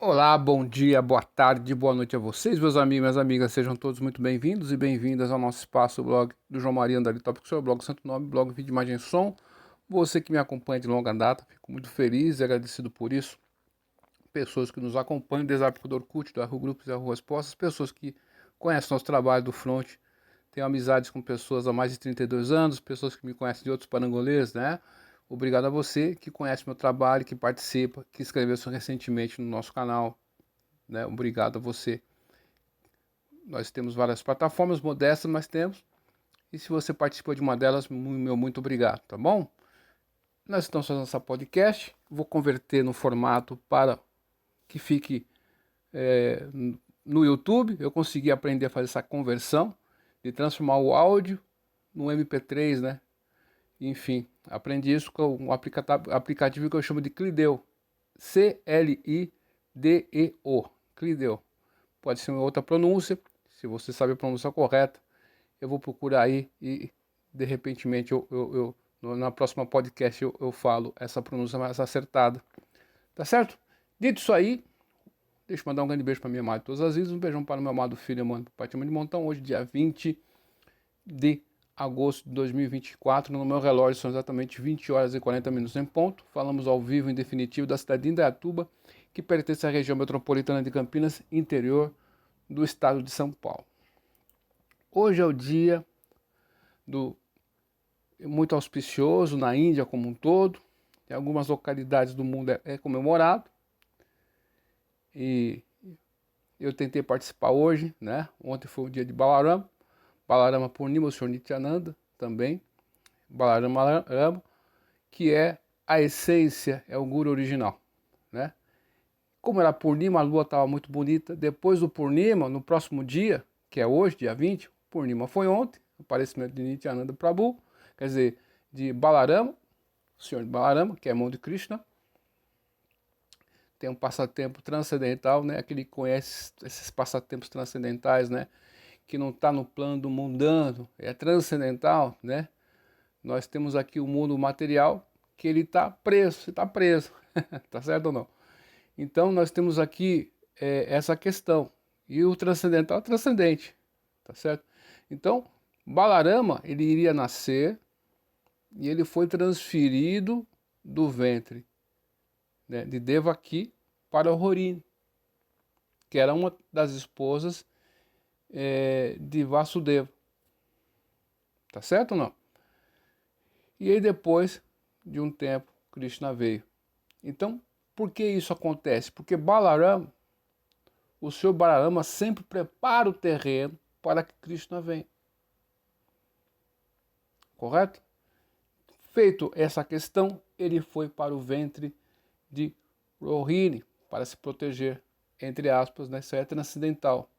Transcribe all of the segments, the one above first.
Olá, bom dia, boa tarde, boa noite a vocês, meus amigos e minhas amigas. Sejam todos muito bem-vindos e bem-vindas ao nosso espaço, o blog do João Maria Andali Tópico, seu blog Santo Nome, blog Vídeo Imagem e Som. Você que me acompanha de longa data, fico muito feliz e agradecido por isso. Pessoas que nos acompanham desde a época do Orkut, do Yahoo Grupos e Yahoo Respostas, pessoas que conhecem nosso trabalho do front, tenho amizades com pessoas há mais de 32 anos, pessoas que me conhecem de outros parangolês, né? Obrigado a você que conhece meu trabalho, que participa, que inscreveu-se recentemente no nosso canal, né? Obrigado a você. Nós temos várias plataformas modestas, mas temos. E se você participou de uma delas, meu muito obrigado, tá bom? Nós estamos fazendo essa podcast. Vou converter no formato para que fique no YouTube. Eu consegui aprender a fazer essa conversão de transformar o áudio no MP3, né? Enfim, aprendi isso com um aplicativo que eu chamo de Clideo. C-L-I-D-E-O. Clideo. Pode ser uma outra pronúncia. Se você sabe a pronúncia correta, eu vou procurar aí e de repentemente na próxima podcast eu falo essa pronúncia mais acertada. Tá certo? Dito isso aí, deixa eu mandar um grande beijo para minha amada todas as vezes. Um beijão para o meu amado filho, mano, pai de montão. Hoje, dia 20 de agosto de 2024, no meu relógio são exatamente 20 horas e 40 minutos em ponto. Falamos ao vivo, em definitivo, da cidade de Indaiatuba, que pertence à região metropolitana de Campinas, interior do estado de São Paulo. Hoje é o dia muito auspicioso na Índia como um todo. Em algumas localidades do mundo é comemorado. E eu tentei participar hoje, né? Ontem foi o dia de Balarama. Balarama Purnima, o Sr. Nityananda também. Balarama, que é a essência, é o Guru original, né? Como era Purnima, a lua estava muito bonita. Depois do Purnima, no próximo dia, que é hoje, dia 20, Purnima foi ontem, aparecimento de Nityananda Prabhu, quer dizer, de Balarama, o Senhor de Balarama, que é mão de Krishna. Tem um passatempo transcendental, né? Aquele que conhece esses passatempos transcendentais, né? Que não está no plano do mundano, é transcendental, né? Nós temos aqui o mundo material, que ele está preso, você está preso, tá certo ou não? Então nós temos aqui essa questão, e o transcendental é transcendente, tá certo? Então, Balarama, ele iria nascer, e ele foi transferido do ventre, né, de Devaki para Rorini, que era uma das esposas de Vasudeva, tá certo ou não? E aí depois de um tempo, Krishna veio. Então, por que isso acontece? Porque Balarama, o Senhor Balarama sempre prepara o terreno para que Krishna venha. Correto? Feito essa questão, ele foi para o ventre de Rohini para se proteger, entre aspas, né? Isso é transcendental.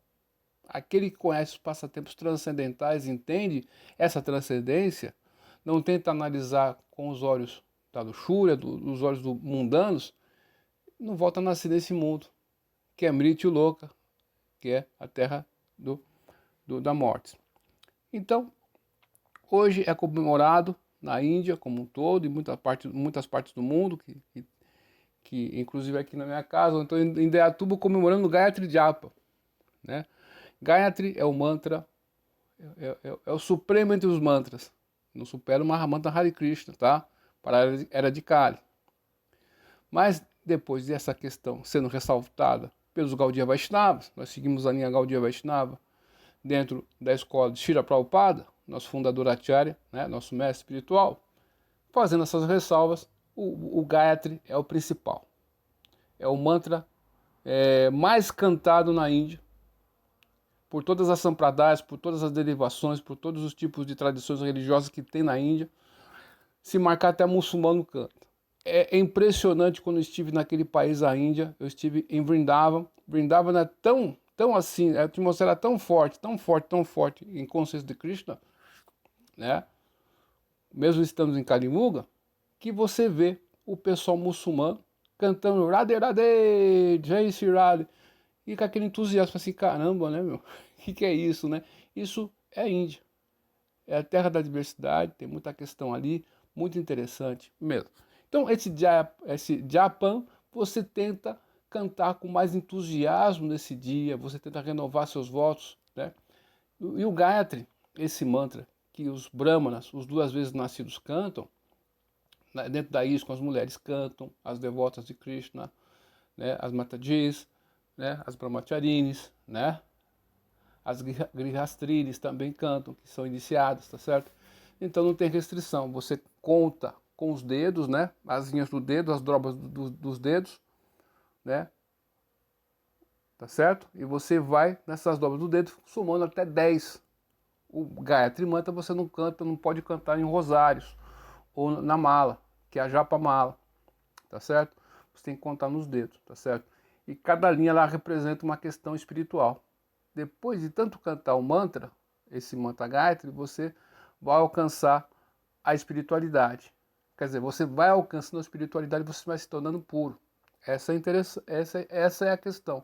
Aquele que conhece os passatempos transcendentais entende essa transcendência, não tenta analisar com os olhos da luxúria, dos olhos mundanos, não volta a nascer nesse mundo, que é Mrityu Loka, que é a terra da morte. Então, hoje é comemorado na Índia como um todo, e muitas partes do mundo, que inclusive aqui na minha casa, eu estou em Indaiatuba comemorando o Gayatri Japa, né? Gayatri é o mantra, é o supremo entre os mantras. Não supera o Mahamantra Hare Krishna, tá? Para a era de Kali. Mas depois dessa questão sendo ressaltada pelos Gaudiya Vaishnavas, nós seguimos a linha Gaudiya Vaishnava dentro da escola de Srila Prabhupada, nosso fundador Acharya, né, nosso mestre espiritual. Fazendo essas ressalvas, o Gayatri é o principal. É o mantra mais cantado na Índia, por todas as sampradayas, por todas as derivações, por todos os tipos de tradições religiosas que tem na Índia. Se marcar até muçulmano canta. É impressionante quando eu estive naquele país, a Índia, eu estive em Vrindavan. Vrindavan é tão assim, a atmosfera é tão forte, tão forte em consciência de Krishna, né? Mesmo estando em Kalimuga, que você vê o pessoal muçulmano cantando Radhe Radhe, Jai Shri Radhe, e com aquele entusiasmo assim, caramba, né, meu? O que é isso, né? Isso é Índia. É a terra da diversidade, tem muita questão ali, muito interessante mesmo. Então, esse Japan, você tenta cantar com mais entusiasmo nesse dia, você tenta renovar seus votos, né? E o Gayatri, esse mantra que os Brahmanas, os 2 vezes nascidos, cantam, né? Dentro da ISKCON as mulheres cantam, as devotas de Krishna, né? As Matajis, né? As Brahmacharinis, né? As Grihastrinis também cantam, que são iniciadas, tá certo? Então não tem restrição, você conta com os dedos, né? As linhas do dedo, as dobras dos dedos, né? Tá certo? E você vai nessas dobras do dedo somando até 10. O Gayatri Mantra você não canta, não pode cantar em rosários ou na mala, que é a japa mala, tá certo? Você tem que contar nos dedos, tá certo? E cada linha lá representa uma questão espiritual. Depois de tanto cantar o mantra, esse mantra Gayatri, você vai alcançar a espiritualidade. Quer dizer, você vai alcançando a espiritualidade e você vai se tornando puro. Essa é a questão.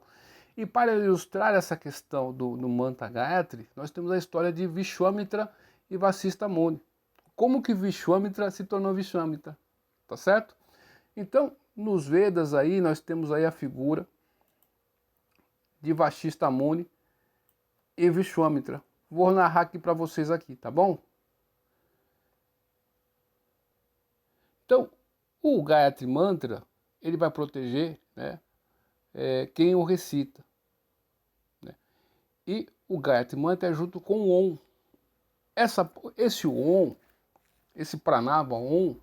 E para ilustrar essa questão do mantra Gayatri, nós temos a história de Vishwamitra e Vasistha Muni. Como que Vishwamitra se tornou Vishwamitra? Tá certo? Então, nos Vedas aí, nós temos aí a figura de Vasistha Muni e Vishwamitra. Vou narrar aqui para vocês aqui, tá bom? Então, o Gayatri Mantra, ele vai proteger, né, quem o recita. Né? E o Gayatri Mantra é junto com o Om. Esse Om, esse Pranava Om,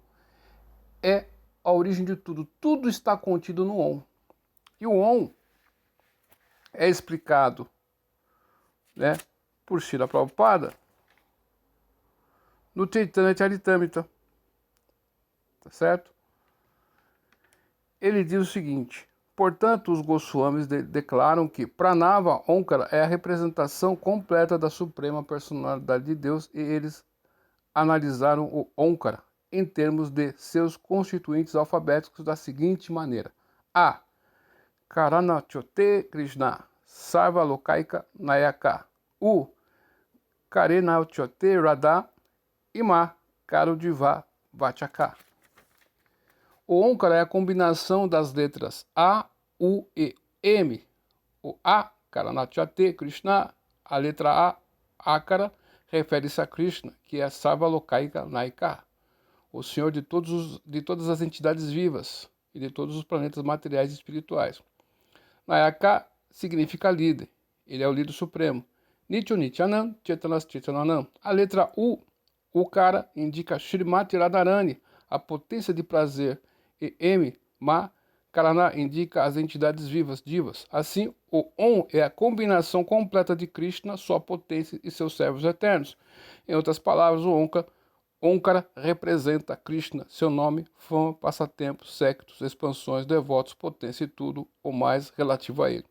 é a origem de tudo. Tudo está contido no Om. E o Om é explicado, né, por Srila Prabhupada no Chaitanya Charitamrita. Tá certo? Ele diz o seguinte: portanto, os Goswamis declaram que Pranava Omkara é a representação completa da Suprema Personalidade de Deus e eles analisaram o Omkara em termos de seus constituintes alfabéticos da seguinte maneira: A. Karanachote Krishna Sarva Lokaika Nayaka. U. Karenachote Radha Ima Karudiva Vachaka. O Omkara é a combinação das letras A, U e M. O A, Karanachate, Krishna, a letra A, Akara, refere-se a Krishna, que é Sarva Lokaika Naika, o Senhor de todas as entidades vivas e de todos os planetas materiais e espirituais. Nayaka significa líder, ele é o líder supremo. Nityo Nityanam, Chetanas Chetananam. A letra U, Ukara, indica Srimati Radharani, a potência de prazer, e M, Ma, Karana, indica as entidades vivas, divas. Assim, o Om é a combinação completa de Krishna, sua potência e seus servos eternos. Em outras palavras, o Omkara representa Krishna, seu nome, fama, passatempos, séquitos, expansões, devotos, potência e tudo o mais relativo a ele.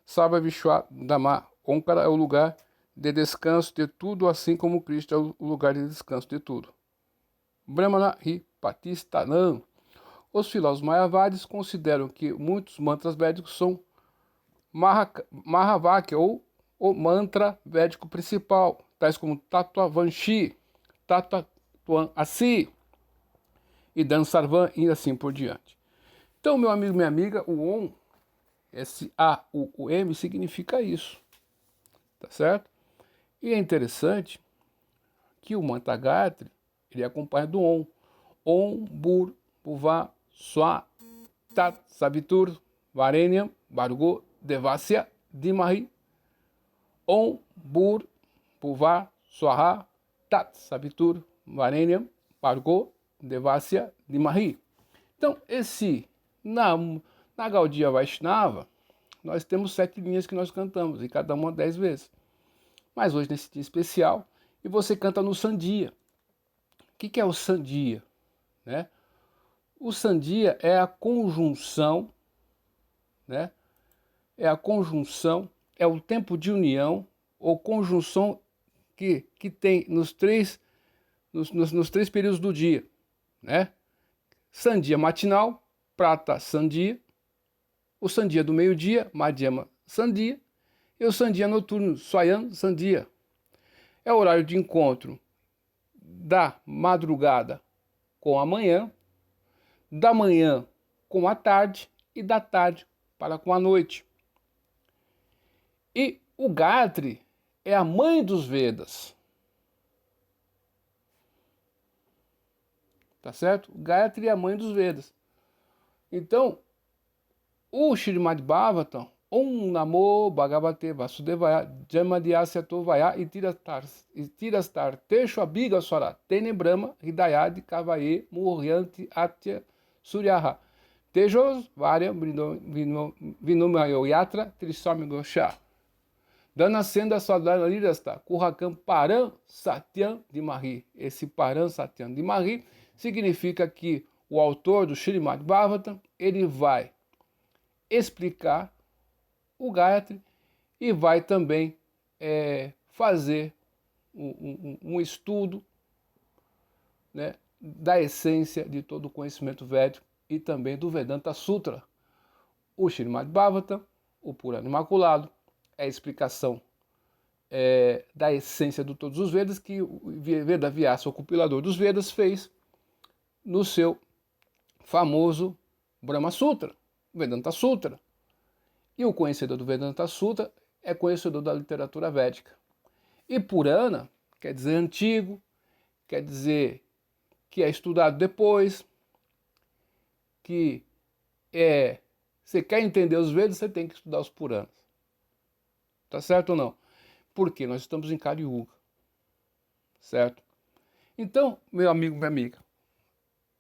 Sarva Vishwa Dhamma, Omkara é o lugar de descanso de tudo, assim como Krishna é o lugar de descanso de tudo. Brahmana Hi Patistanam. Os filósofos Mayavadis consideram que muitos mantras védicos são Mahavakya, ou o mantra védico principal, tais como Tattvavanshi, Tattvam Asi e Dansarvan e assim por diante. Então, meu amigo, minha amiga, o Om, esse A, o M, significa isso, tá certo? E é interessante que o mantra Gayatri, ele acompanha do Om. Om, Bur, Bhuva, Swa, Tat, Savitur, Varenyam, Bhargo, Devasya, Dhimahi. Om, Bur, Bhuva, Swaha, Tat, Savitur, Varenyam, Bhargo, Devasya, Dhimahi. Então, na Gaudiya Vaishnava, nós temos 7 linhas que nós cantamos, e cada uma 10 vezes. Mas hoje, nesse dia especial, e você canta no Sandia. O que é o Sandia? Né? O Sandia é a conjunção, né? É a conjunção, é o tempo de união, ou conjunção que tem nos três períodos do dia, né? Sandia matinal, Prata Sandia, o Sandia do meio-dia, Madhyama Sandia, e o Sandia noturno, Swayam Sandia. É o horário de encontro da madrugada com a manhã, da manhã com a tarde e da tarde para com a noite. E o Gayatri é a mãe dos Vedas. Tá certo? O Gayatri é a mãe dos Vedas. Então, o Srimad Bhagavatam, Om Namo Bhagavate Vasudevaya Jamadhyasya Tovaya Itirastar Teshu Abhiga Swara Tene Brahma Hridayadi Kavaye Muryanti Atya Suryaha Tejos Varya Vinumayo Yatra Triswami Gosha Dana Senda Sadhana Lirasta Kurrakam Param Satyam de Mahi. Esse Param Satyam de Mahi significa que o autor do Srimad Bhagavatam, ele vai explicar o Gayatri e vai também fazer um estudo, né, da essência de todo o conhecimento védico e também do Vedanta Sutra. O Srimad Bhagavatam, o Purana Imaculado, é a explicação da essência de todos os Vedas que o Veda Vyasa, o compilador dos Vedas, fez no seu famoso Brahma Sutra, Vedanta Sutra. E o conhecedor do Vedanta Sutra é conhecedor da literatura védica. E Purana quer dizer antigo, quer dizer que é estudado depois, que você quer entender os Vedas, você tem que estudar os Puranas. Tá certo ou não? Porque nós estamos em Kali Yuga. Certo? Então, meu amigo, minha amiga,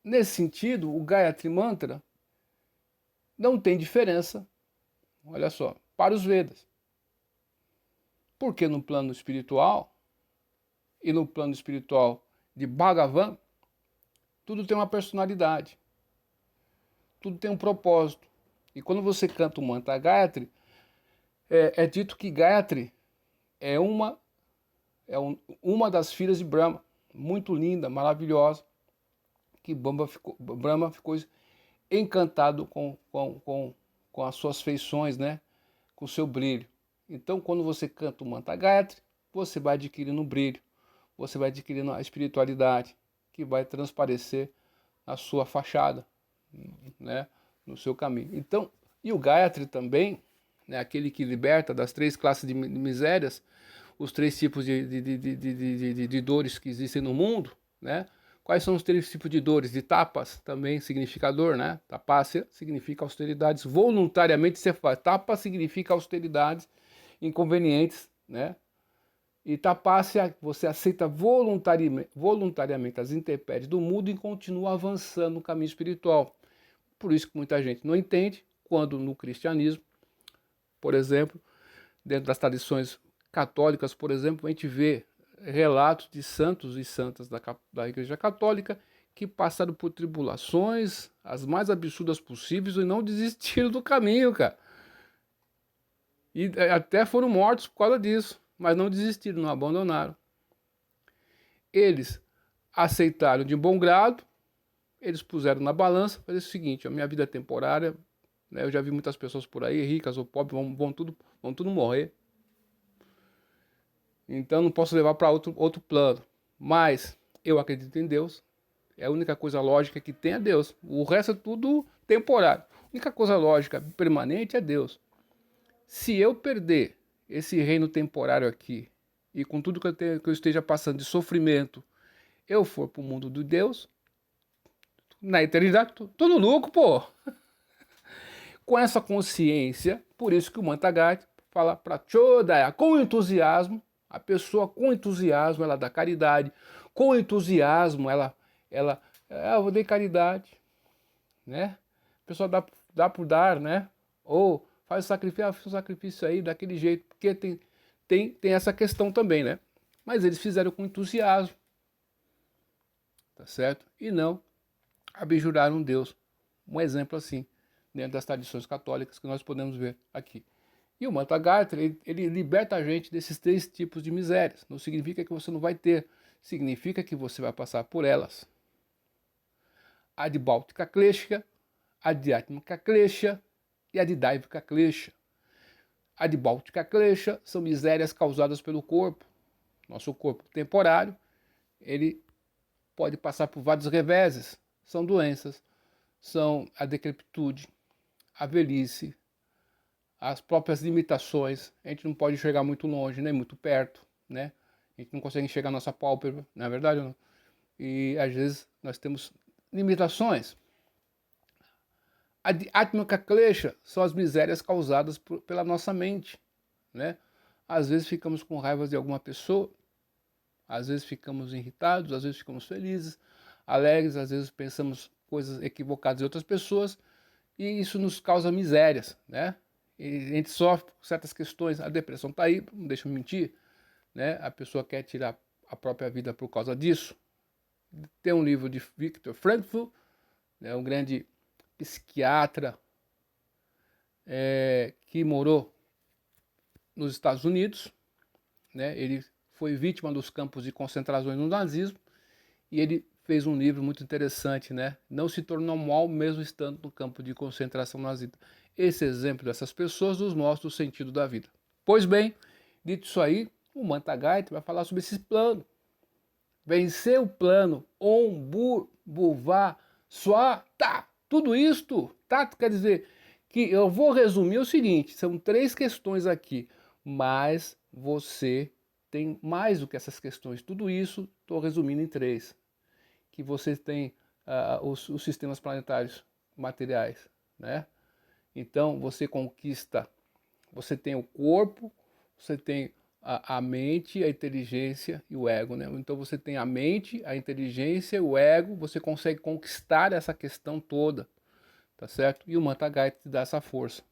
nesse sentido, o Gayatri Mantra não tem diferença, olha só, para os Vedas. Porque no plano espiritual, e no plano espiritual de Bhagavan, tudo tem uma personalidade. Tudo tem um propósito. E quando você canta o mantra Gayatri, é dito que Gayatri é uma das filhas de Brahma, muito linda, maravilhosa, que Brahma ficou encantado com as suas feições, né? Com o seu brilho. Então, quando você canta o mantra Gayatri, você vai adquirindo um brilho, você vai adquirindo a espiritualidade, que vai transparecer na sua fachada, né? No seu caminho. Então, e o Gayatri também, né? Aquele que liberta das 3 classes de misérias, os 3 tipos de dores que existem no mundo, né? Quais são os 3 tipos de dores? De tapas, também significa dor, né? Tapasya significa austeridades voluntariamente você faz. Tapa significa austeridades inconvenientes, né? E tapasya, você aceita voluntariamente as intempéries do mundo e continua avançando no caminho espiritual. Por isso que muita gente não entende quando no cristianismo, por exemplo, dentro das tradições católicas, por exemplo, a gente vê relatos de santos e santas da Igreja Católica que passaram por tribulações as mais absurdas possíveis e não desistiram do caminho, cara. E até foram mortos por causa disso, mas não desistiram, não abandonaram. Eles aceitaram de bom grado, eles puseram na balança, fazer o seguinte: a minha vida é temporária, né? Eu já vi muitas pessoas por aí, ricas ou pobres, vão tudo morrer. Então não posso levar para outro plano. Mas eu acredito em Deus. É a única coisa lógica que tem é Deus. O resto é tudo temporário. A única coisa lógica permanente é Deus. Se eu perder esse reino temporário aqui, e com tudo que eu esteja passando de sofrimento, eu for para o mundo de Deus, na eternidade, tô no lucro, pô. Com essa consciência, por isso que o Mantra Gayatri fala para Chodaya, com entusiasmo. A pessoa com entusiasmo, ela dá caridade. Com entusiasmo, eu dei caridade, né? A pessoa dá por dar, né? Ou faz o sacrifício aí daquele jeito, porque tem essa questão também, né? Mas eles fizeram com entusiasmo, tá certo? E não abjuraram Deus. Um exemplo assim, dentro das tradições católicas que nós podemos ver aqui. E o Mantra Gayatri, ele liberta a gente desses 3 tipos de misérias. Não significa que você não vai ter, significa que você vai passar por elas. A de Bhautika Klesha, a de Atmika Klesha e a de Daivika Klesha. A de Bhautika Klesha são misérias causadas pelo corpo. Nosso corpo temporário, ele pode passar por vários reveses. São doenças, são a decrepitude, a velhice, as próprias limitações. A gente não pode chegar muito longe, nem muito perto, né? A gente não consegue enxergar a nossa pálpebra, não é verdade ou não? E às vezes nós temos limitações. A Atmaka Klesha são as misérias causadas pela nossa mente, né? Às vezes ficamos com raiva de alguma pessoa, às vezes ficamos irritados, às vezes ficamos felizes, alegres, às vezes pensamos coisas equivocadas de outras pessoas, e isso nos causa misérias, né? E a gente sofre com certas questões, a depressão está aí, não deixa eu mentir, né? A pessoa quer tirar a própria vida por causa disso. Tem um livro de Viktor Frankl, né, um grande psiquiatra que morou nos Estados Unidos, né? Ele foi vítima dos campos de concentração no nazismo e ele fez um livro muito interessante, né? Não se tornou mal mesmo estando no campo de concentração nazista. Esse exemplo dessas pessoas nos mostra o sentido da vida. Pois bem, dito isso aí, o Manthar Gayatri vai falar sobre esse plano. Vencer o plano Om, Bur, Buvá, Swá, Tá. Tudo isto, tá? Quer dizer que eu vou resumir o seguinte, são 3 questões aqui, mas você tem mais do que essas questões. Tudo isso estou resumindo em 3. Que você tem os sistemas planetários materiais, né? Então você conquista, você tem o corpo, você tem a mente, a inteligência e o ego, né? Então você tem a mente, a inteligência e o ego, você consegue conquistar essa questão toda, tá certo? E o Manthar Gayatri te dá essa força,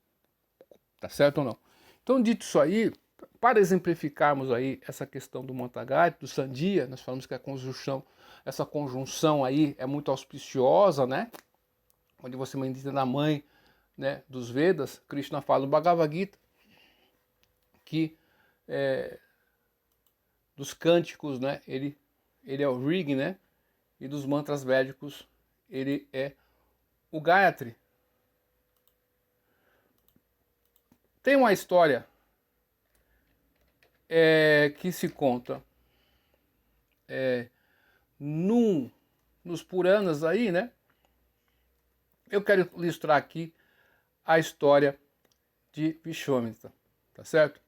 tá certo ou não? Então, dito isso aí, para exemplificarmos aí essa questão do Manthar Gayatri, do Sandia, nós falamos que essa conjunção aí é muito auspiciosa, né? Onde você medita na mãe, né, dos Vedas, Krishna fala no Bhagavad Gita que dos cânticos, né, ele é o Rig, né, e dos mantras védicos ele é o Gayatri. Tem uma história que se conta nos Puranas aí, né? Eu quero ilustrar aqui a história de Vishwamitra, tá certo?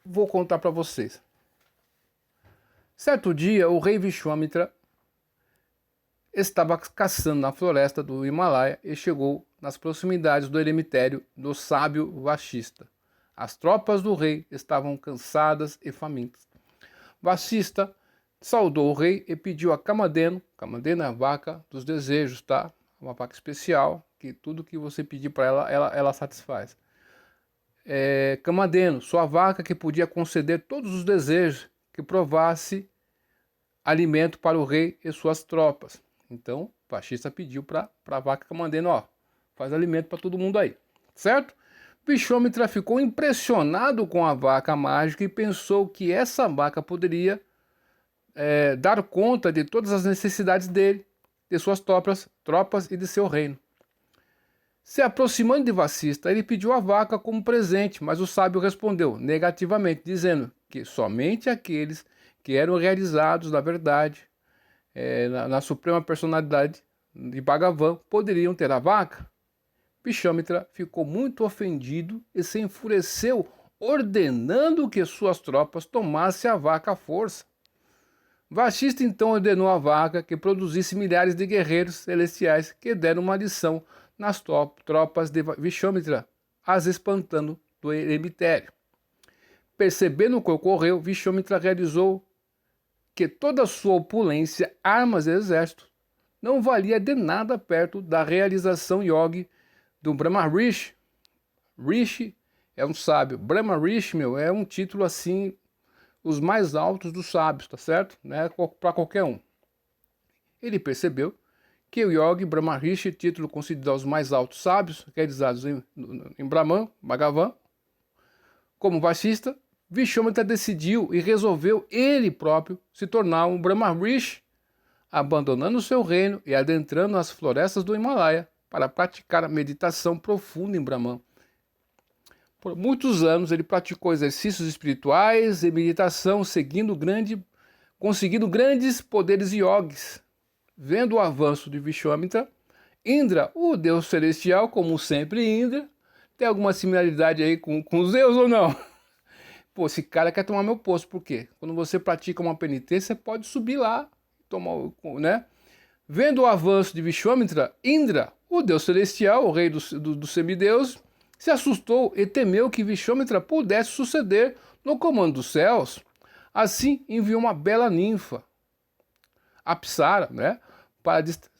Vou contar para vocês. Certo dia, o rei Vishwamitra estava caçando na floresta do Himalaia e chegou nas proximidades do eremitério do sábio Vashista. As tropas do rei estavam cansadas e famintas. Vashista saudou o rei e pediu a Kamadeno, Kamadeno é a vaca dos desejos, tá? Uma vaca especial, que tudo que você pedir para ela satisfaz. Kamadeno, sua vaca que podia conceder todos os desejos, que provasse alimento para o rei e suas tropas. Então, o Vashista pediu para a vaca Kamadeno, ó, faz alimento para todo mundo aí, certo? Vishwamitra ficou impressionado com a vaca mágica e pensou que essa vaca poderia dar conta de todas as necessidades dele, de suas tropas e de seu reino. Se aproximando de Vashista, ele pediu a vaca como presente, mas o sábio respondeu negativamente, dizendo que somente aqueles que eram realizados na verdade, na suprema personalidade de Bhagavan, poderiam ter a vaca. Vishwamitra ficou muito ofendido e se enfureceu, ordenando que suas tropas tomassem a vaca à força. Vashista então ordenou à vaca que produzisse milhares de guerreiros celestiais que deram uma lição nas tropas de Vishwamitra, as espantando do eremitério. Percebendo o que ocorreu, Vishwamitra realizou que toda a sua opulência, armas e exército não valia de nada perto da realização yogi do Brahma Rishi. Rishi é um sábio. Brahma Rishi, é um título assim, os mais altos dos sábios, tá certo? Né? Para qualquer um. Ele percebeu que o yogi Brahma Rishi, título concedido aos mais altos sábios, realizados em Brahman, Bhagavan, como Vashista, Vishwamitra decidiu e resolveu ele próprio se tornar um Brahma Rishi, abandonando seu reino e adentrando as florestas do Himalaia para praticar a meditação profunda em Brahman. Por muitos anos ele praticou exercícios espirituais e meditação, conseguindo grandes poderes yogis. Vendo o avanço de Vishwamitra, Indra, o deus celestial, como sempre Indra, tem alguma similaridade aí com os Zeus ou não? Pô, esse cara quer tomar meu posto, por quê? Quando você pratica uma penitência, você pode subir lá, tomar, né? Vendo o avanço de Vishwamitra, Indra, o deus celestial, o rei dos semideuses, se assustou e temeu que Vishwamitra pudesse suceder no comando dos céus. Assim, enviou uma bela ninfa, Apsara, né?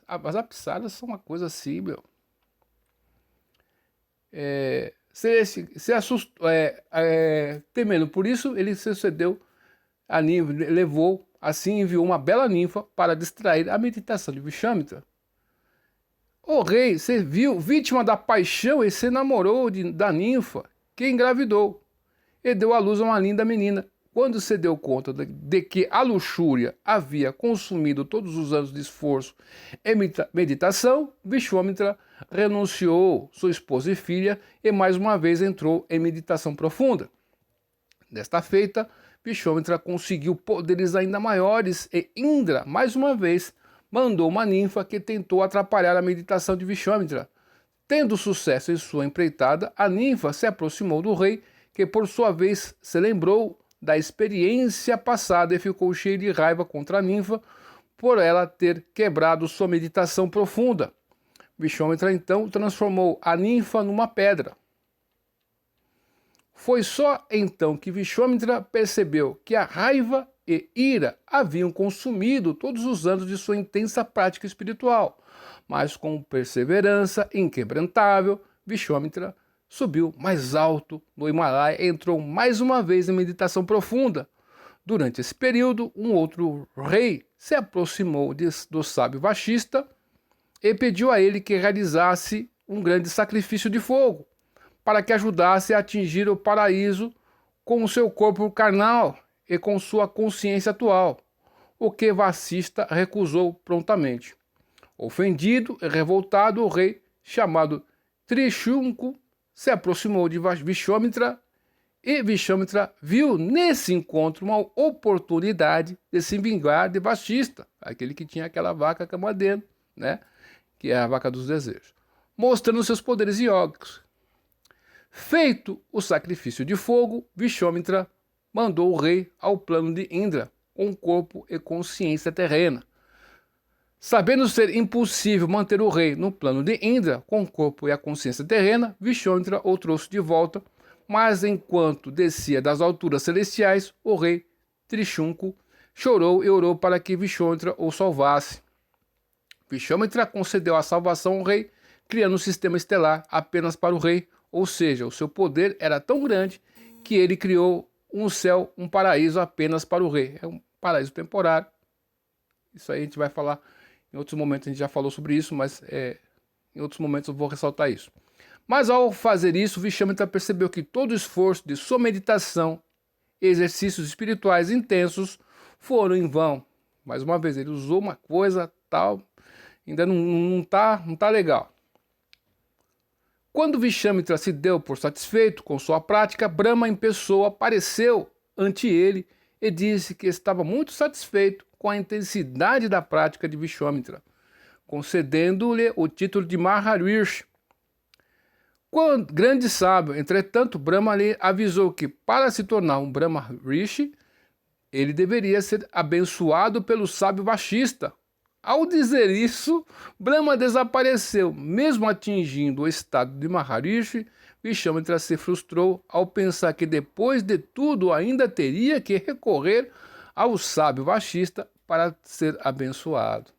As Apsaras são uma coisa assim, meu. Se assustou, temendo por isso, ele sucedeu a ninfa, levou, assim enviou uma bela ninfa para distrair a meditação de Vishwamitra. O rei se viu vítima da paixão e se namorou da ninfa, que engravidou, e deu à luz a uma linda menina. Quando se deu conta de que a luxúria havia consumido todos os anos de esforço e meditação, Vishwamitra renunciou sua esposa e filha e mais uma vez entrou em meditação profunda. Desta feita, Vishwamitra conseguiu poderes ainda maiores e Indra, mais uma vez, mandou uma ninfa que tentou atrapalhar a meditação de Vishwamitra. Tendo sucesso em sua empreitada, a ninfa se aproximou do rei, que por sua vez se lembrou da experiência passada e ficou cheio de raiva contra a ninfa por ela ter quebrado sua meditação profunda. Vishwamitra então transformou a ninfa numa pedra. Foi só então que Vishwamitra percebeu que a raiva e ira haviam consumido todos os anos de sua intensa prática espiritual, mas com perseverança inquebrantável, Vishwamitra subiu mais alto no Himalaia e entrou mais uma vez em meditação profunda. Durante esse período, um outro rei se aproximou do sábio Vashista e pediu a ele que realizasse um grande sacrifício de fogo, para que ajudasse a atingir o paraíso com o seu corpo carnal e com sua consciência atual, o que Vashista recusou prontamente. Ofendido e revoltado, o rei, chamado Trishunku, se aproximou de Vishwamitra e Vishwamitra viu nesse encontro uma oportunidade de se vingar de Vashista, aquele que tinha aquela vaca Kamadena, né? Que é a vaca dos desejos, mostrando seus poderes iógicos. Feito o sacrifício de fogo, Vishwamitra mandou o rei ao plano de Indra, com corpo e consciência terrena. Sabendo ser impossível manter o rei no plano de Indra, com o corpo e a consciência terrena, Vishwamitra o trouxe de volta, mas enquanto descia das alturas celestiais, o rei Trishunku chorou e orou para que Vishwamitra o salvasse. Vishwamitra concedeu a salvação ao rei, criando um sistema estelar apenas para o rei, ou seja, o seu poder era tão grande que ele criou um céu, um paraíso apenas para o rei. É um paraíso temporário. Isso aí a gente vai falar em outros momentos, a gente já falou sobre isso, mas em outros momentos eu vou ressaltar isso. Mas ao fazer isso, Vishwamitra percebeu que todo o esforço de sua meditação e exercícios espirituais intensos foram em vão. Mais uma vez, ele usou uma coisa tal, ainda não tá legal. Quando Vishwamitra se deu por satisfeito com sua prática, Brahma em pessoa apareceu ante ele e disse que estava muito satisfeito com a intensidade da prática de Vishwamitra, concedendo-lhe o título de Maharishi. Quando grande sábio, entretanto, Brahma lhe avisou que para se tornar um Brahmarishi, ele deveria ser abençoado pelo sábio Vashista. Ao dizer isso, Brahma desapareceu. Mesmo atingindo o estado de Maharishi, Vishwamitra se frustrou ao pensar que depois de tudo ainda teria que recorrer ao sábio Vashista para ser abençoado.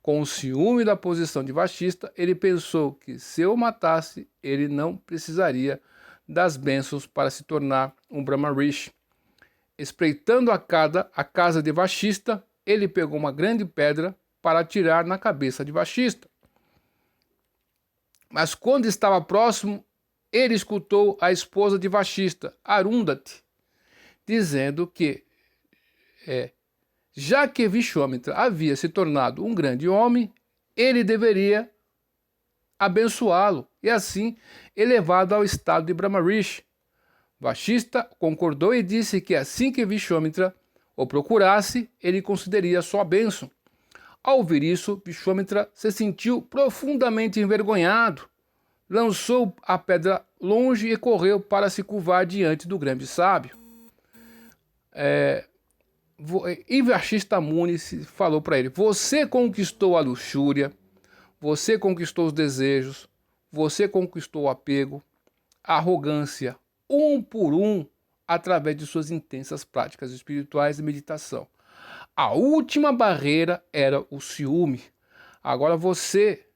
Com o ciúme da posição de Vashista, ele pensou que se o matasse, ele não precisaria das bênçãos para se tornar um Brahmarishi. Espreitando a casa de Vashista, ele pegou uma grande pedra para atirar na cabeça de Vashista. Mas quando estava próximo, ele escutou a esposa de Vashista, Arundhati, dizendo que já que Vishwamitra havia se tornado um grande homem, ele deveria abençoá-lo e assim elevado ao estado de Brahmarishi. Vashista concordou e disse que assim que Vishwamitra o procurasse, ele concederia sua bênção. Ao ouvir isso, Vishwamitra se sentiu profundamente envergonhado, lançou a pedra longe e correu para se curvar diante do grande sábio. E Vashista Muni falou para ele: você conquistou a luxúria, você conquistou os desejos, você conquistou o apego, a arrogância, um por um, através de suas intensas práticas espirituais e meditação. A última barreira era o ciúme. Agora você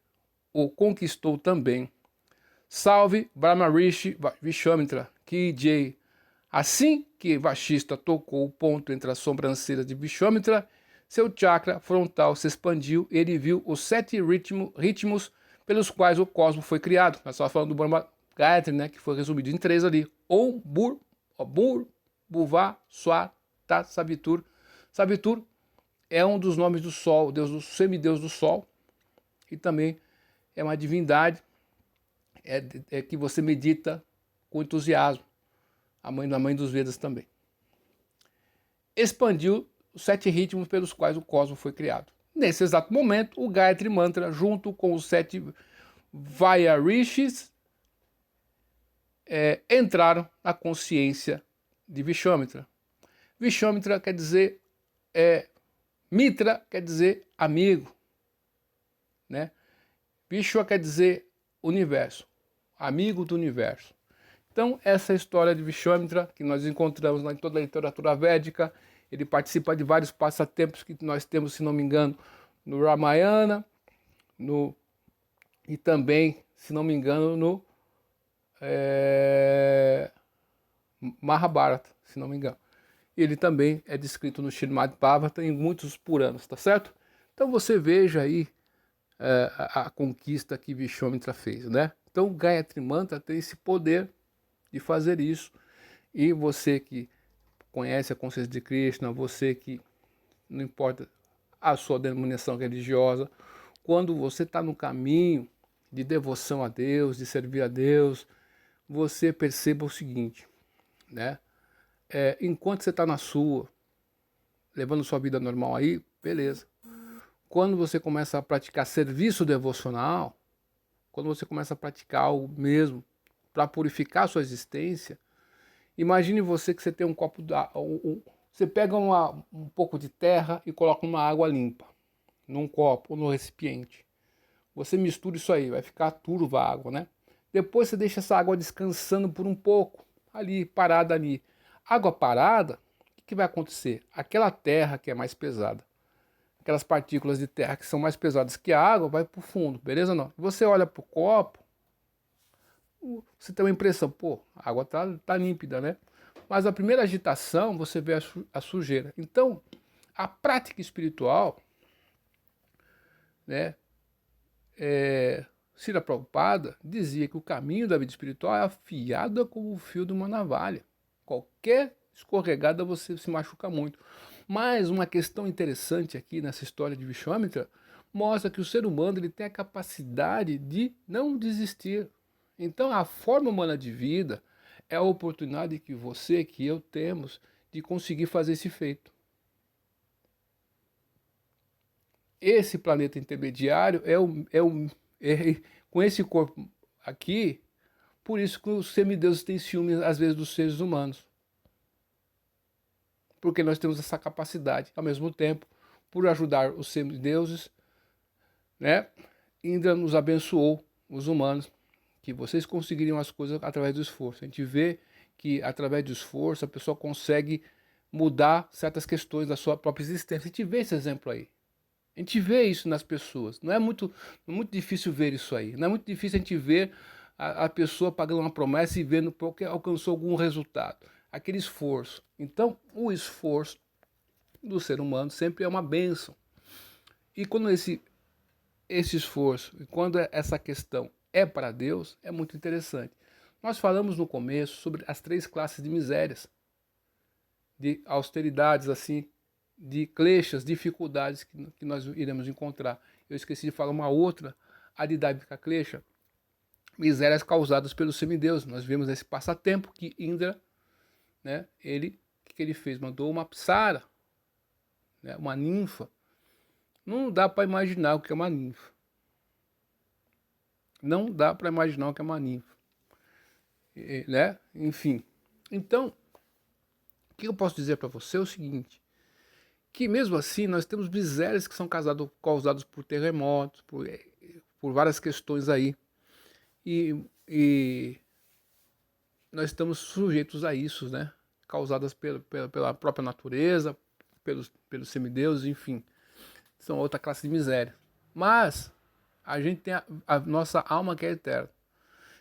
o conquistou também. Salve Brahmarishi Vishwamitra, Ki Jai. Assim que Vashista tocou o ponto entre as sobrancelhas de Vishwamitra, seu chakra frontal se expandiu e ele viu os 7 ritmos pelos quais o cosmos foi criado. Nós estávamos falando do Brahma Gayatri, né, que foi resumido em 3 ali. Om, Bur, Bhuva, Swar, Tat, Savitur. Savitur é um dos nomes do Sol, semideus do Sol, e também é uma divindade que você medita com entusiasmo. A mãe dos Vedas também. Expandiu os 7 ritmos pelos quais o cosmos foi criado. Nesse exato momento, o Gayatri Mantra, junto com os 7 Vairishis, entraram na consciência de Vishwamitra. Vishwamitra quer dizer Mitra quer dizer amigo, né? Vishwa quer dizer universo, amigo do universo. Então, essa é a história de Vishwamitra, que nós encontramos em toda a literatura védica. Ele participa de vários passatempos que nós temos, se não me engano, no Ramayana, e também, se não me engano, no Mahabharata, se não me engano. Ele também é descrito no Srimad Bhagavatam em muitos Puranas, tá certo? Então você veja aí a conquista que Vishwamitra fez, né? Então o Gayatri Mantra tem esse poder de fazer isso. E você que conhece a consciência de Krishna, você que não importa a sua denominação religiosa, quando você está no caminho de devoção a Deus, de servir a Deus, você perceba o seguinte, né? Enquanto você está na sua, levando sua vida normal aí, beleza. Quando você começa a praticar serviço devocional, quando você começa a praticar algo mesmo para purificar a sua existência, imagine você que você tem um copo você pega um pouco de terra e coloca uma água limpa num copo ou no recipiente. Você mistura isso aí, vai ficar turva a água, né? Depois você deixa essa água descansando por um pouco, ali, parada ali. Água parada, o que vai acontecer? Aquela terra que é mais pesada, aquelas partículas de terra que são mais pesadas que a água, vai para o fundo, beleza? Não. Você olha para o copo, você tem uma impressão, pô, a água tá límpida, né? Mas a primeira agitação, você vê a sujeira. Então, a prática espiritual, né? Srila Prabhupada dizia que o caminho da vida espiritual é afiado como o fio de uma navalha. Qualquer escorregada você se machuca muito. Mas uma questão interessante aqui nessa história de Vishwamitra mostra que o ser humano ele tem a capacidade de não desistir. Então a forma humana de vida é a oportunidade que você, que eu temos de conseguir fazer esse feito. Esse planeta intermediário com esse corpo aqui, por isso que os semideuses têm ciúme às vezes dos seres humanos. Porque nós temos essa capacidade. Ao mesmo tempo, por ajudar os semideuses, né, Indra nos abençoou, os humanos, que vocês conseguiriam as coisas através do esforço. A gente vê que através do esforço a pessoa consegue mudar certas questões da sua própria existência. A gente vê esse exemplo aí. A gente vê isso nas pessoas. Não é muito difícil ver isso aí. Não é muito difícil a gente ver a pessoa pagando uma promessa e vendo porque alcançou algum resultado. Aquele esforço. Então, o esforço do ser humano sempre é uma bênção. E quando esse esforço, e quando essa questão é para Deus, é muito interessante. Nós falamos no começo sobre as 3 classes de misérias, de austeridades, assim, de kleshas, dificuldades que nós iremos encontrar. Eu esqueci de falar uma outra, a Didávika klesha, misérias causadas pelos semideuses. Nós vimos nesse passatempo que Indra, né, o que ele fez? Mandou uma psara, né, uma ninfa, Não dá para imaginar o que é uma ninfa. Não dá para imaginar o que é uma ninfa. Né? Enfim. Então, o que eu posso dizer para você é o seguinte, que mesmo assim nós temos misérias que são causadas por terremotos, por várias questões aí. E nós estamos sujeitos a isso, né? Causadas pela própria natureza, pelos semideuses, enfim. São outra classe de miséria. Mas a gente tem a nossa alma que é eterna.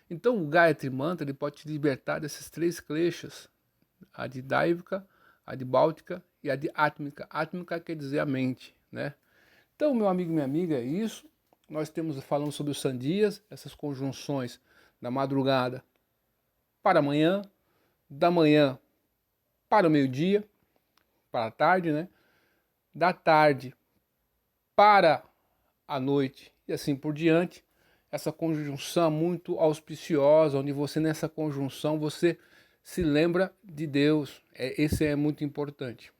Então o Gayatri Mantra ele pode te libertar dessas três kleshas, a de Daivika, a de Báltica e a de Átmica. Átmica quer dizer a mente, né? Então, meu amigo e minha amiga, é isso. Nós temos falando sobre os sandias, essas conjunções da madrugada para amanhã, da manhã para o meio-dia, para a tarde, né? Da tarde para a noite e assim por diante. Essa conjunção é muito auspiciosa, onde você nessa conjunção você se lembra de Deus. Esse é muito importante,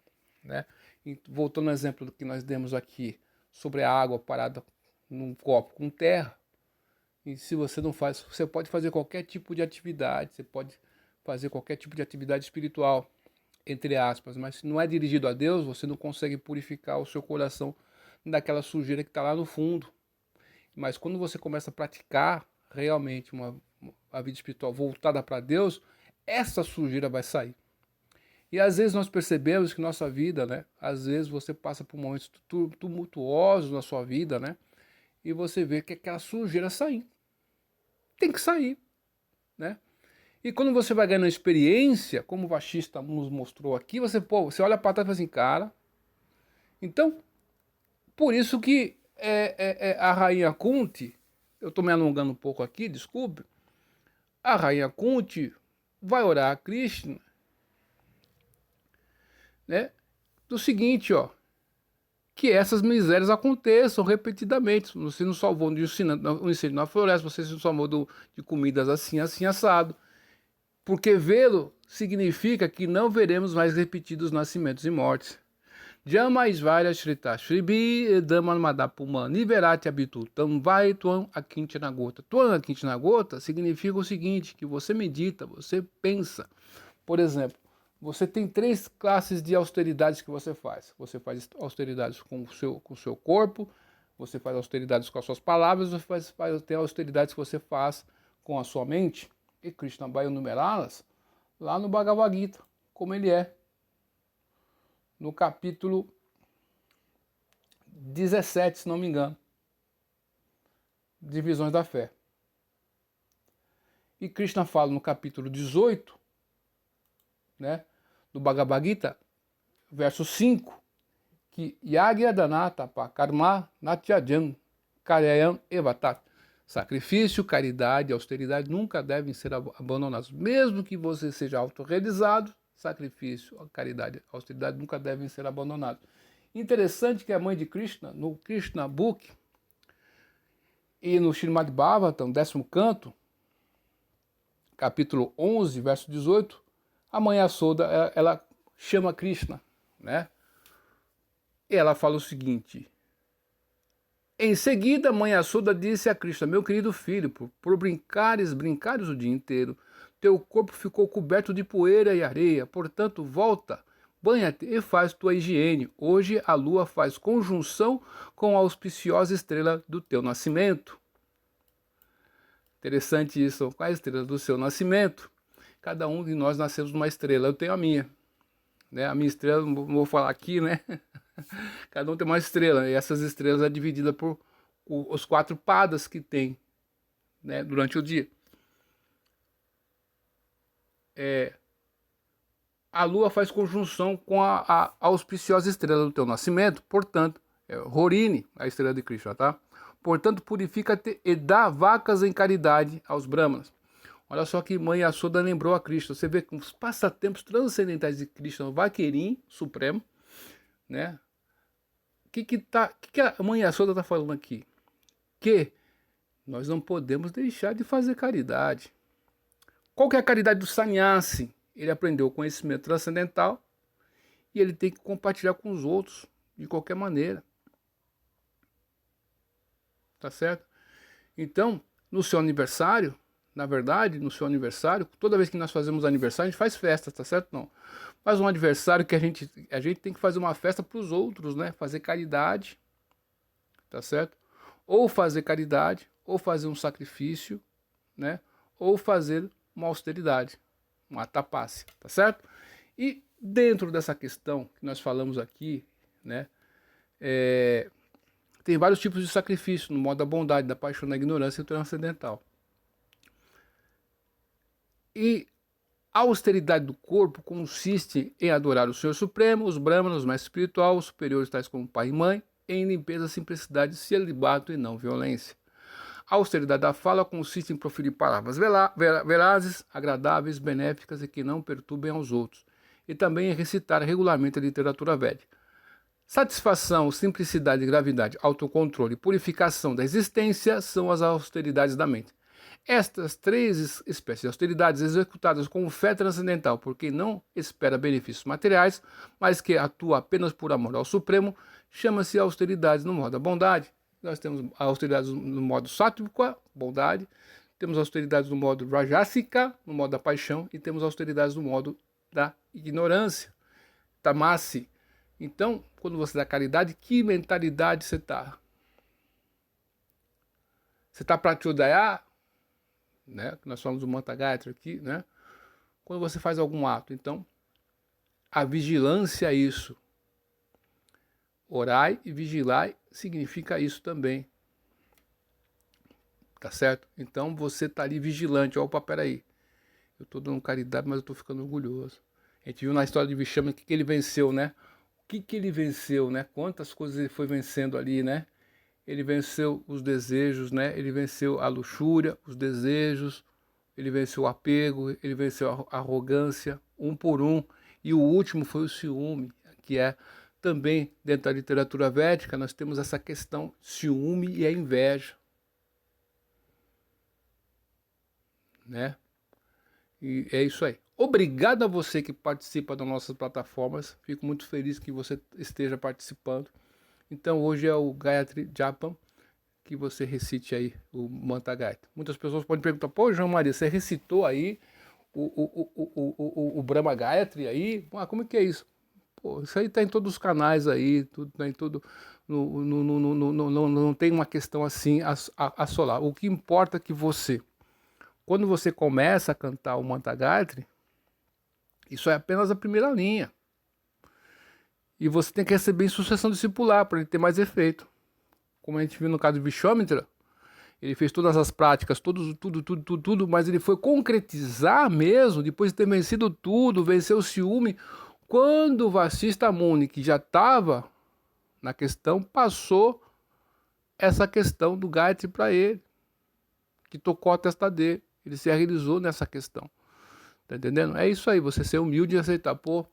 né? E voltando ao exemplo que nós demos aqui sobre a água parada num copo com terra. E se você não faz, você pode fazer qualquer tipo de atividade, você pode fazer qualquer tipo de atividade espiritual, entre aspas, mas se não é dirigido a Deus, você não consegue purificar o seu coração daquela sujeira que está lá no fundo. Mas quando você começa a praticar realmente uma vida espiritual voltada para Deus, essa sujeira vai sair. E às vezes nós percebemos que nossa vida, né? Às vezes você passa por momentos tumultuosos na sua vida, né? E você vê que aquela sujeira sair. Tem que sair, né? E quando você vai ganhando experiência, como o Vashista nos mostrou aqui, você olha para trás e fala assim, cara. Então, por isso que a rainha Kunti, eu estou me alongando um pouco aqui, desculpe, a rainha Kunti vai orar a Krishna, né? Do seguinte, ó, que essas misérias aconteçam repetidamente. Você não salvou de um incêndio na floresta, você se salvou de comidas assim, assim, assado. Porque vê-lo significa que não veremos mais repetidos nascimentos e mortes. Jamaisvarya Shrita Shribi Damanmadapuma Niverati Abitu Tamvai Tuam Akintinagota. Tuam Akintinagota significa o seguinte, que você medita, você pensa. Por exemplo, você tem três classes de austeridades que você faz. Você faz austeridades com o seu corpo, você faz austeridades com as suas palavras, você tem austeridades que você faz com a sua mente. E Krishna vai enumerá-las lá no Bhagavad Gita, como ele é. No capítulo 17, se não me engano. Divisões da fé. E Krishna fala no capítulo 18, né, do Bhagavad Gita, verso 5, que Yagya Danata Pa Karma Natyajan Karyayam Evatat. Sacrifício, caridade e austeridade nunca devem ser abandonados. Mesmo que você seja autorrealizado, sacrifício, caridade e austeridade nunca devem ser abandonados. Interessante que a mãe de Krishna, no Krishna Book e no Srimad Bhagavatam, 10º canto, capítulo 11, verso 18, a mãe Yashoda, ela chama Krishna, né? E ela fala o seguinte: em seguida, a mãe Yashoda disse a Krishna, meu querido filho, por brincares o dia inteiro, teu corpo ficou coberto de poeira e areia, portanto, volta, banha-te e faz tua higiene. Hoje a lua faz conjunção com a auspiciosa estrela do teu nascimento. Interessante isso, com a estrela do seu nascimento. Cada um de nós nascemos numa estrela, eu tenho a minha. Né? A minha estrela, não vou falar aqui, né? Cada um tem uma estrela, e essas estrelas é dividida por os 4 padas que tem, né, durante o dia. A lua faz conjunção com a auspiciosa estrela do teu nascimento, portanto, Rorini, a estrela de Krishna, tá? Portanto, purifica-te e dá vacas em caridade aos brahmanas. Olha só que mãe Yashoda lembrou a Krishna. Você vê que os passatempos transcendentais de Krishna, o Vaquerim Supremo, né? O que a mãe Yashoda está falando aqui? Que nós não podemos deixar de fazer caridade. Qual que é a caridade do sannyasi? Ele aprendeu o conhecimento transcendental e ele tem que compartilhar com os outros de qualquer maneira. tá certo? Então, no seu aniversário, na verdade, no seu aniversário, toda vez que nós fazemos aniversário, a gente faz festa, tá certo? Não. Mas um aniversário que a gente tem que fazer uma festa para os outros, né? Fazer caridade, tá certo? Ou fazer caridade, ou fazer um sacrifício, né? Ou fazer uma austeridade, uma tapasse, tá certo? E dentro dessa questão que nós falamos aqui, né? Tem vários tipos de sacrifício, no modo da bondade, da paixão, da ignorância e do transcendental. E a austeridade do corpo consiste em adorar o Senhor Supremo, os brahmanas, os mestres espirituais, os superiores tais como pai e mãe, em limpeza, simplicidade, celibato e não violência. A austeridade da fala consiste em proferir palavras velazes, agradáveis, benéficas e que não perturbem aos outros, e também em recitar regularmente a literatura védica. Satisfação, simplicidade, gravidade, autocontrole e purificação da existência são as austeridades da mente. Estas três espécies de austeridades executadas com fé transcendental, porque não espera benefícios materiais, mas que atua apenas por amor ao Supremo, chama-se austeridades no modo da bondade. Nós temos austeridades no modo sáttvica, bondade, temos austeridades no modo rajasica, no modo da paixão, e temos austeridades no modo da ignorância, tamasi. Então, quando você dá caridade, que mentalidade você está? Você está para Pratyodaya, né? Nós falamos do Mantra Gayatri aqui, né? Quando você faz algum ato, então, a vigilância é isso. Orai e vigilai significa isso também. Tá certo? Então você está ali vigilante. Opa, peraí. Eu estou dando caridade, mas eu estou ficando orgulhoso. A gente viu na história de Vishama o que ele venceu, né? O que ele venceu, né? Quantas coisas ele foi vencendo ali, né? Ele venceu os desejos, né? Ele venceu a luxúria, os desejos, ele venceu o apego, ele venceu a arrogância, um por um. E o último foi o ciúme, que é também dentro da literatura védica, nós temos essa questão ciúme e a inveja, né? E é isso aí. Obrigado a você que participa das nossas plataformas. Fico muito feliz que você esteja participando. Então hoje é o Gayatri Japam, que você recite aí o Mantra Gayatri. Muitas pessoas podem perguntar, pô, João Maria, você recitou aí o Brahma Gayatri aí? Ah, como é que é isso? Pô, isso aí tá em todos os canais aí, tudo, tá em tudo. Não tem uma questão assim a solar. O que importa é que você, quando você começa a cantar o Mantra Gayatri, isso é apenas a primeira linha. E você tem que receber em sucessão discipular para ele ter mais efeito. Como a gente viu no caso de Vishwamitra, ele fez todas as práticas, tudo, mas ele foi concretizar mesmo, depois de ter vencido tudo, venceu o ciúme, quando o Vasista Muni, que já estava na questão, passou essa questão do Gayatri para ele, que tocou a testa dele, ele se realizou nessa questão. Tá entendendo? É isso aí, você ser humilde e aceitar, pô,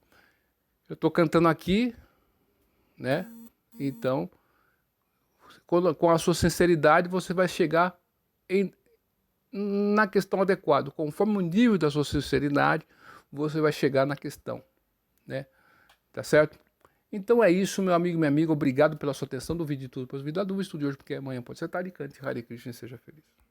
eu tô cantando aqui, né? Então, com a sua sinceridade, você vai chegar na questão adequada. Conforme o nível da sua sinceridade, você vai chegar na questão, né? Tá certo? Então é isso, meu amigo e minha amiga. Obrigado pela sua atenção. Duvide de tudo. Pois vida, dúvida, estude hoje, porque amanhã pode ser tarde. Cante Hare Krishna e seja feliz.